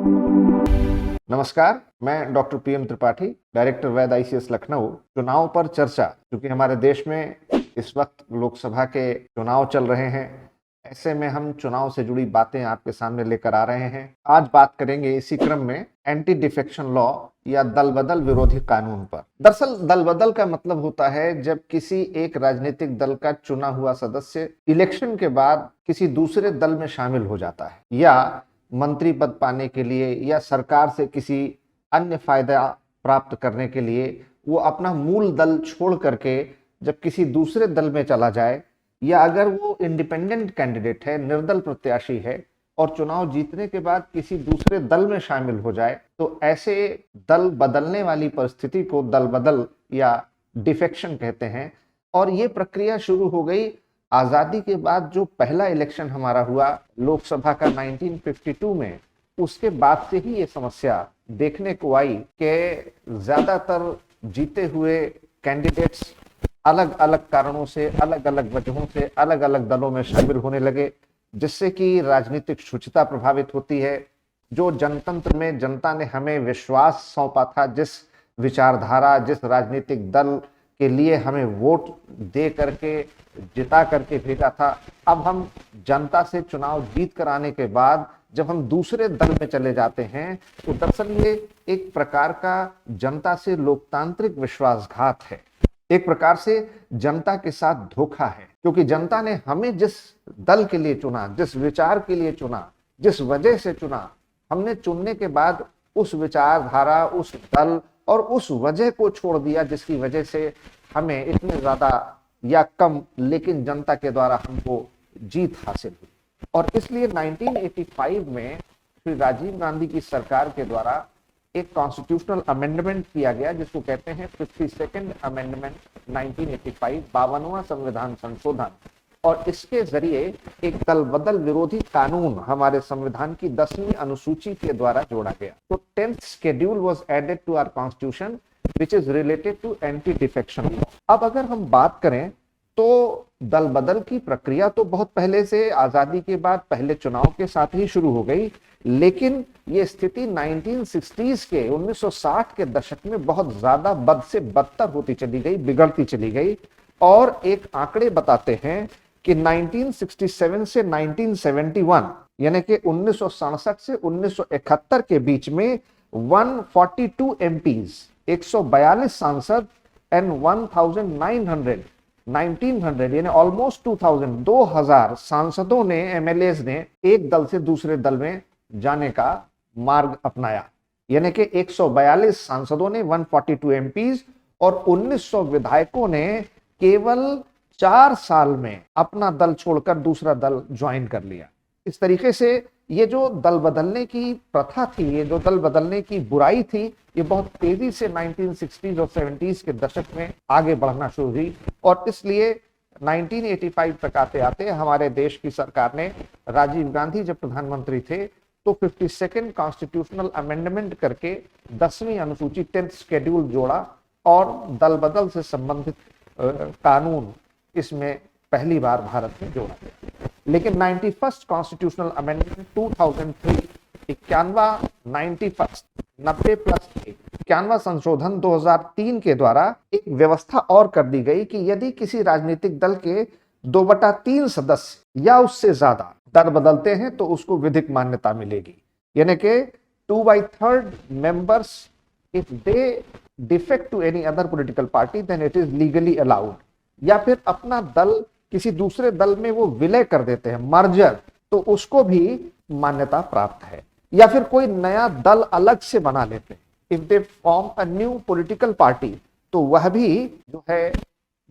नमस्कार, मैं doctor PM Tripathi, director वैद ICS Lucknow. चुनाव पर चर्चा, क्योंकि हमारे देश में इस वक्त लोकसभा के चुनाव चल रहे हैं, ऐसे में हम चुनाव से जुड़ी बातें आपके सामने लेकर आ रहे हैं। आज बात करेंगे इसी क्रम में एंटी डिफेक्शन लॉ या दल बदल विरोधी कानून पर। दरअसल दल बदल का मतलब होता है जब किसी एक राजनीतिक दल का चुना हुआ सदस्य इलेक्शन के बाद किसी दूसरे दल में शामिल हो जाता है, या मंत्री पद पाने के लिए या सरकार से किसी अन्य फायदा प्राप्त करने के लिए वो अपना मूल दल छोड़ करके जब किसी दूसरे दल में चला जाए, या अगर वो इंडिपेंडेंट कैंडिडेट है, निर्दल प्रत्याशी है और चुनाव जीतने के बाद किसी दूसरे दल में शामिल हो जाए, तो ऐसे दल बदलने वाली परिस्थिति को दल बदल या डिफेक्शन कहते हैं। और ये प्रक्रिया शुरू हो गई आजादी के बाद जो पहला इलेक्शन हमारा हुआ लोकसभा का 1952 में, उसके बाद से ही ये समस्या देखने को आई कि ज्यादातर जीते हुए कैंडिडेट्स अलग अलग कारणों से, अलग अलग वजहों से अलग अलग दलों में शामिल होने लगे, जिससे कि राजनीतिक शुचिता प्रभावित होती है। जो जनतंत्र में जनता ने हमें विश्वास सौंपा था, जिस विचारधारा, जिस राजनीतिक दल के लिए हमें वोट दे करके जिता करके भेजा था, अब हम जनता से चुनाव जीत कर आने के बाद जब हम दूसरे दल में चले जाते हैं, तो दरअसल ये एक प्रकार का जनता से लोकतांत्रिक विश्वासघात है, एक प्रकार से जनता के साथ धोखा है। क्योंकि जनता ने हमें जिस दल के लिए चुना, जिस विचार के लिए चुना, जिस वजह से चुना, हमने चुनने के बाद उस विचारधारा, उस दल और उस वजह को छोड़ दिया जिसकी वजह से हमें इतने ज्यादा या कम लेकिन जनता के द्वारा हमको जीत हासिल हुई। और इसलिए 1985 में श्री राजीव गांधी की सरकार के द्वारा एक कॉन्स्टिट्यूशनल अमेंडमेंट किया गया, जिसको कहते हैं 52nd अमेंडमेंट 1985, 52वां संविधान संशोधन। और इसके जरिए एक दल बदल विरोधी कानून हमारे संविधान की 10वीं अनुसूची के द्वारा जोड़ा गया। तो 10th schedule was added to our constitution which is related to anti defection law. अब अगर हम बात करें तो दल बदल की प्रक्रिया तो बहुत पहले से, आजादी के बाद पहले चुनाव के साथ ही शुरू हो गई, लेकिन ये स्थिति 1960s के 1960 के दशक में बहुत ज्यादा बद से बदतर होती चली गई, बिगड़ती चली गई। और एक आंकड़े बताते हैं कि 1967 से 1971 यानी कि 1967 से 1971 के बीच में 142 एमपीज, 142 सांसद एंड 1900 यानी ऑलमोस्ट 2000 सांसदों ने, एमएलएज ने एक दल से दूसरे दल में जाने का मार्ग अपनाया। यानी कि 142 सांसदों ने, 142 एमपीज और 1900 विधायकों ने केवल 4 साल में अपना दल छोड़कर दूसरा दल ज्वाइन कर लिया। इस तरीके से ये जो दल बदलने की प्रथा थी, ये जो दल बदलने की बुराई थी, ये बहुत तेजी से 1960s और 70s के दशक में आगे बढ़ना शुरू हुई। और इसलिए 1985 तक आते आते हमारे देश की सरकार ने, राजीव गांधी जब प्रधानमंत्री थे, तो 52nd कॉन्स्टिट्यूशनल अमेंडमेंट करके 10वीं अनुसूची 10th शेड्यूल जोड़ा और दल बदल से संबंधित कानून इसमें पहली बार भारत में जोड़ा गया। लेकिन 91st कॉन्स्टिट्यूशनल अमेंडमेंट 2003, 91वां संशोधन 2003 के द्वारा एक व्यवस्था और कर दी गई कि यदि किसी राजनीतिक दल के 2/3 सदस्य या उससे ज्यादा दल बदलते हैं तो उसको विधिक मान्यता मिलेगी। यानी कि 2/3 members if they defect to any other political party then it is legally allowed. या फिर अपना दल किसी दूसरे दल में वो विलय कर देते हैं, मर्जर, तो उसको भी मान्यता प्राप्त है। या फिर कोई नया दल अलग से बना लेते हैं, if they form a new political party, तो वह भी जो है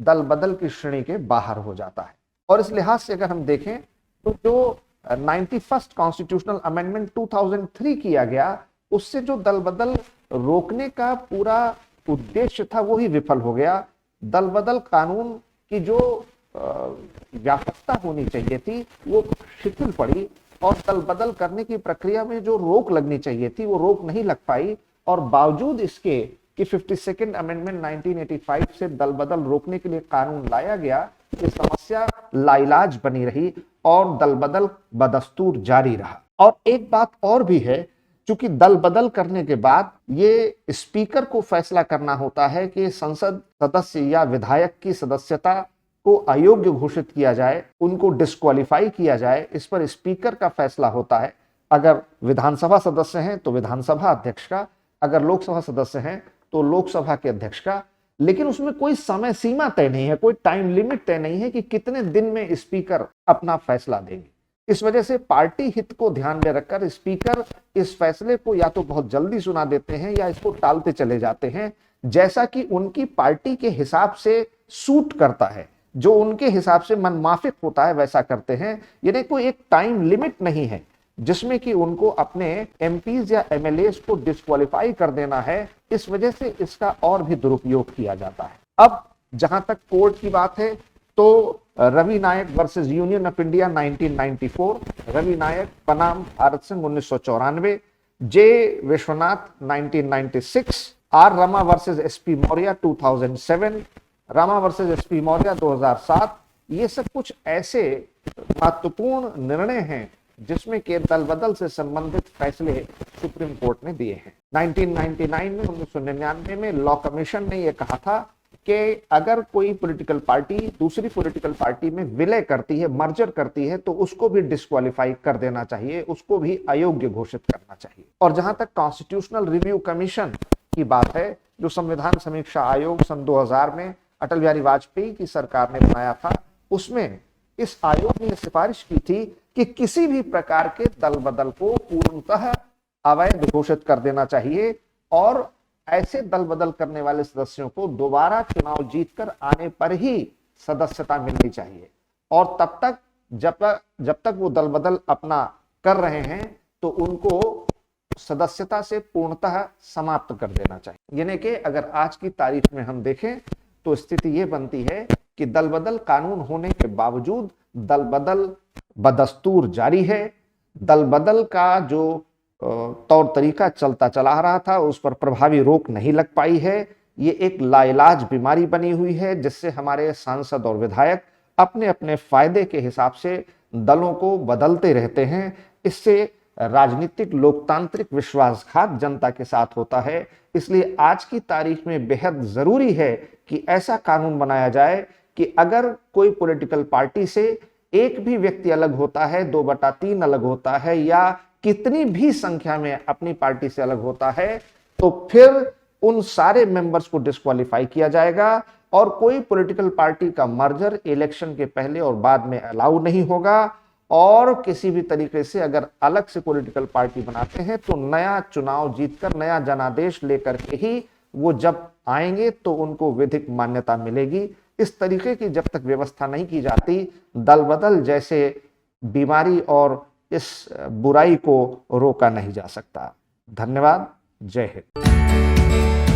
दल बदल की श्रेणी के बाहर हो जाता है। और इस लिहाज से अगर हम देखें तो जो 91st कॉन्स्टिट्यूशनल अमेंडमेंट 2003 किया गया, उससे जो दल बदल रोकने का पूरा उद्देश्य था वो ही विफल हो गया। दल बदल कानून की जो व्यापकता होनी चाहिए थी वो शिथिल पड़ी, और दल बदल करने की प्रक्रिया में जो रोक लगनी चाहिए थी वो रोक नहीं लग पाई। और बावजूद इसके कि 52nd अमेंडमेंट 1985 से दल बदल रोकने के लिए कानून लाया गया, ये समस्या लाइलाज बनी रही और दल बदल बदस्तूर जारी रहा। और एक बात और भी है चूंकि दल बदल करने के बाद ये स्पीकर को फैसला करना होता है कि संसद सदस्य या विधायक की सदस्यता को अयोग्य घोषित किया जाए, उनको डिस्क्वालीफाई किया जाए, इस पर स्पीकर का फैसला होता है। अगर विधानसभा सदस्य हैं तो विधानसभा अध्यक्ष का, अगर लोकसभा सदस्य हैं तो लोकसभा के अध्यक्ष का। लेकिन उसमें कोई समय सीमा तय नहीं है, कोई टाइम लिमिट तय नहीं है कि कितने दिन में स्पीकर अपना फैसला देंगे। इस वजह से पार्टी हित को ध्यान में रखकर स्पीकर इस फैसले को या तो बहुत जल्दी सुना देते हैं या इसको टालते चले जाते हैं, जैसा कि उनकी पार्टी के हिसाब से सूट करता है, जो उनके हिसाब से मनमाफिक होता है वैसा करते हैं। यानी कोई एक टाइम लिमिट नहीं है जिसमें कि उनको अपने एमपीज या एमएलएस को डिस्क्वालीफाई कर देना है। इस वजह से इसका और भी दुरुपयोग किया जाता है। अब जहां तक कोर्ट की बात है तो Ravi Nayak versus union of India 1994, Ravi Nayak बनाम Bharat Singh 1994, J Vishwanath 1996, R Rama versus SP Maurya 2007, Rama versus SP Maurya 2007। ये सब कुछ ऐसे महत्वपूर्ण निर्णय हैं जिसमें के दल बदल से संबंधित फैसले सुप्रीम कोर्ट ने दिए हैं। 1999 में 1999 में लॉ कमीशन ने यह कहा था कि अगर कोई पॉलिटिकल पार्टी दूसरी पॉलिटिकल पार्टी में विलय करती है, मर्जर करती है, तो उसको भी डिस्क्वालीफाई कर देना चाहिए, उसको भी अयोग्य घोषित करना चाहिए। और जहां तक कॉन्स्टिट्यूशनल रिव्यू कमीशन की बात है, जो संविधान समीक्षा आयोग सन 2000 में अटल बिहारी वाजपेयी की सरकार ने बनाया था, उसमें इस आयोग ने सिफारिश की थी कि किसी भी प्रकार के दल बदल को पूर्णतः अवैध घोषित कर देना चाहिए और ऐसे दल बदल करने वाले सदस्यों को दोबारा चुनाव जीतकर आने पर ही सदस्यता मिलनी चाहिए। और तब तक जब तक वो दल बदल अपना कर रहे हैं तो उनको सदस्यता से पूर्णतः समाप्त कर देना चाहिए। यानी कि अगर आज की तारीख में हम देखें तो स्थिति ये बनती है कि दल बदल कानून होने के बावजूद दल बदल बदस्तूर जारी है। दल बदल का जो तौर तरीका चलता चला रहा था उस पर प्रभावी रोक नहीं लग पाई है। ये एक लाइलाज बीमारी बनी हुई है जिससे हमारे सांसद और विधायक अपने अपने फायदे के हिसाब से दलों को बदलते रहते हैं। इससे राजनीतिक लोकतांत्रिक विश्वासघात जनता के साथ होता है। इसलिए आज की तारीख में बेहद जरूरी है कि ऐसा कानून बनाया जाए कि अगर कोई पॉलिटिकल पार्टी से एक भी व्यक्ति अलग होता है, 2/3 अलग होता है या कितनी भी संख्या में अपनी पार्टी से अलग होता है, तो फिर उन सारे मेंबर्स को डिस्क्वालीफाई किया जाएगा और कोई पॉलिटिकल पार्टी का मर्जर इलेक्शन के पहले और बाद में अलाउ नहीं होगा। और किसी भी तरीके से अगर अलग से पॉलिटिकल पार्टी बनाते हैं तो नया चुनाव जीतकर नया जनादेश लेकर के ही वो जब आएंगे तो उनको विधिक मान्यता मिलेगी। इस तरीके की जब तक व्यवस्था नहीं की जाती, दल बदल जैसे बीमारी और इस बुराई को रोका नहीं जा सकता। धन्यवाद। जय हिंद।